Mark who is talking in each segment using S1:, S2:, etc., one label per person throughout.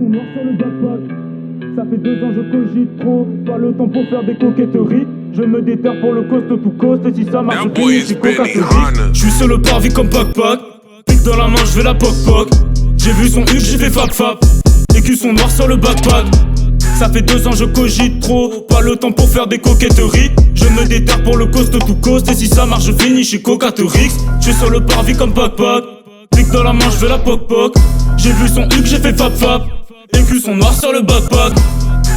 S1: sont noirs sur le backpack. Ça fait 2 ans je cogite trop, pas le temps pour faire des coquetteries. Je me déterre pour le cost to cost, et si ça marche je finis chez Coca-Cola.
S2: J'suis sur le parvis comme Pac-Pac, pique dans la main j'vais la poc-poc. J'ai vu son huc, j'ai fait fap-fap, les culs sont noirs sur le backpack. Ça fait 2 ans je cogite trop, pas le temps pour faire des coquetteries. Je me déterre pour le cost to cost, et si ça marche je finis chez Coca-Cola. J'suis sur le parvis comme Pac-Pac, pique dans la main j'vais la poc-poc. J'ai vu son huc, j'ai fait fap-fap, les culs sont noirs sur le backpack.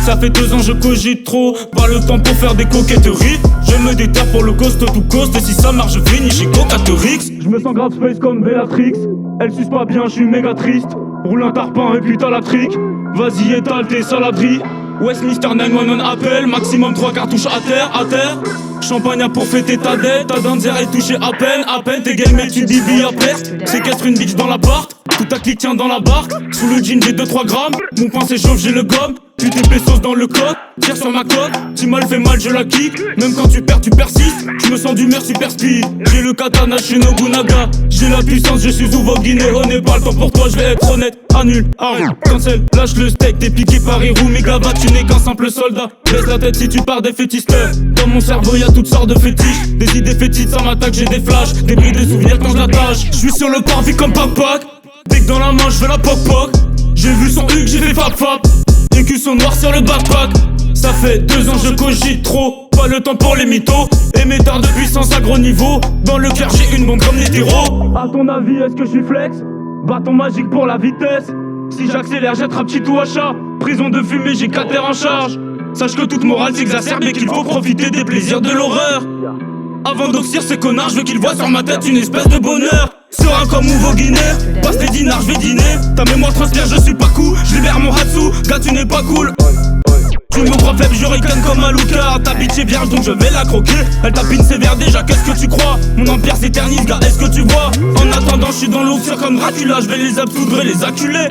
S2: Ça fait 2 ans je cogite trop, pas le temps pour faire des coquetteries. Je me déterre pour le cost to cost, et si ça marche je finis chez Coca-Cola.
S1: Je me sens grave space comme Bellatrix. Elle suce pas bien, je suis méga triste. Roule un tarpin et puis t'as la trique. Vas-y étale tes saladeries. Westminster 911 appel, maximum 3 cartouches à terre. Champagne pour fêter ta dette, ta danser est touchée à peine. T'es game et tu dis billes à perte. Séquestre une bitch dans l'appart, tout ta clique tient dans la barque. Sous le jean j'ai 2-3 grammes, mon pain s'échauffe j'ai le gomme. Tu t'es pesos dans le coq, tire sur ma coque. Si mal fait mal je la kick, même quand tu perds tu persistes. Je me sens d'humeur super speed, j'ai le katana chez Nobunaga. J'ai la puissance, je suis Uvo Guinée. On n'est pas le temps pour toi, je vais être honnête. Annule, arrête, cancel, lâche le steak. T'es piqué par Hirou, Megava, tu n'es qu'un simple soldat. Baisse la tête si tu pars des fétistes. Dans mon cerveau y'a toutes sortes de fétiches. Des idées fétiches, ça m'attaque, j'ai des flashs. Des bruits, des souvenirs quand je l'attache. Je suis sur le parvis comme Pac-Pac, pique dans la main, je fais la poc-poc. J'ai vu son huc, j'ai fait fap-fap, les culs sont noirs sur le backpack. Ça fait 2 ans je cogite trop, pas le temps pour les mythos. Émetteur de puissance à gros niveau, dans le cœur j'ai une bombe comme les terreaux. A ton avis est-ce que je suis flex? Bâton magique pour la vitesse. Si j'accélère j'attrape Chitou à chat. Prison de fumée j'ai 4 terres en charge. Sache que toute morale s'exacerbe et qu'il faut profiter des plaisirs de l'horreur. Avant d'oxyre ces connards, je veux qu'ils voient sur ma tête une espèce de bonheur. Serein comme Uvo Guinée, passe les dinars, je vais dîner. Ta mémoire transpire, je suis pas cool, je libère mon Hatsu, gars tu n'es pas cool. Tu me crois faible, je ricane comme un Luca. Ta bitch est vierge donc je vais la croquer. Elle tapine sévère déjà, qu'est-ce que tu crois? Mon empire s'éternise, gars, est-ce que tu vois? En attendant, je suis dans l'oxyre comme Dracula. Je vais les absoudre et les acculer.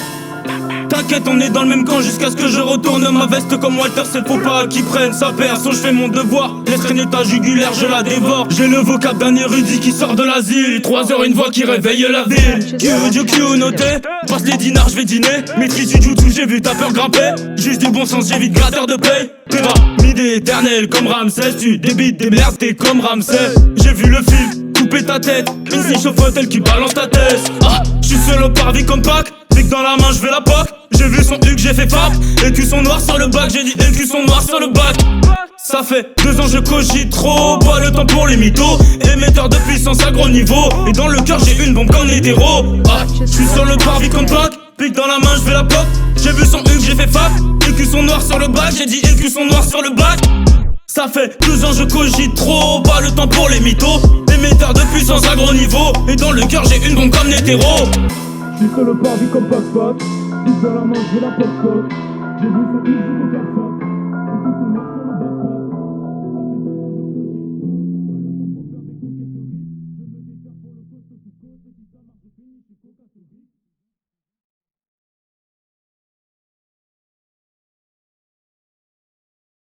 S1: T'inquiète, on est dans le même camp jusqu'à ce que je retourne ma veste comme Walter. C'est faut pas qu'ils prennent sa perso, je fais mon devoir. Laisse traîner ta jugulaire, je la dévore. J'ai le vocable d'un érudit qui sort de l'asile. 3 heures, une voix qui réveille la ville. Q noté, passe les dinars, je vais dîner. Maîtrise du jutsu, j'ai vu ta peur grimper. Juste du bon sens, j'évite gratteur de paye. Pyramide éternelle comme Ramsès. Tu débites des merdes, t'es comme Ramsès. J'ai vu le film, couper ta tête. Une sniche au fauteuil qui balance ta tête. Ah, j'suis seul au parvis comme Pac. Pique dans la main, j'fais la poc. J'ai vu son huc, j'ai fait fap. Les culs sont noirs sur le bac, j'ai dit les culs sont noirs sur le bac. Ça fait 2 ans je cogite trop, pas le temps pour les mythos. Émetteur de puissance à gros niveau, et dans le cœur j'ai une bombe comme hétéro. Ah, j'suis sur le parvis comme Pac. Pique dans la main, j'fais la poc. J'ai vu son huc, j'ai fait fap. Les culs sont noirs sur le bac, j'ai dit les culs sont noirs sur le bac. Ça fait 2 ans je cogite trop, pas le temps pour les mythos. Émetteur de puissance à gros niveau, et dans le cœur j'ai une bombe comme hétéro. J'suis sur le parvis comme Pac-Pac, pique dans la main, j'ai la poc-poc. J'ai vu son huc, j'ai fait fap.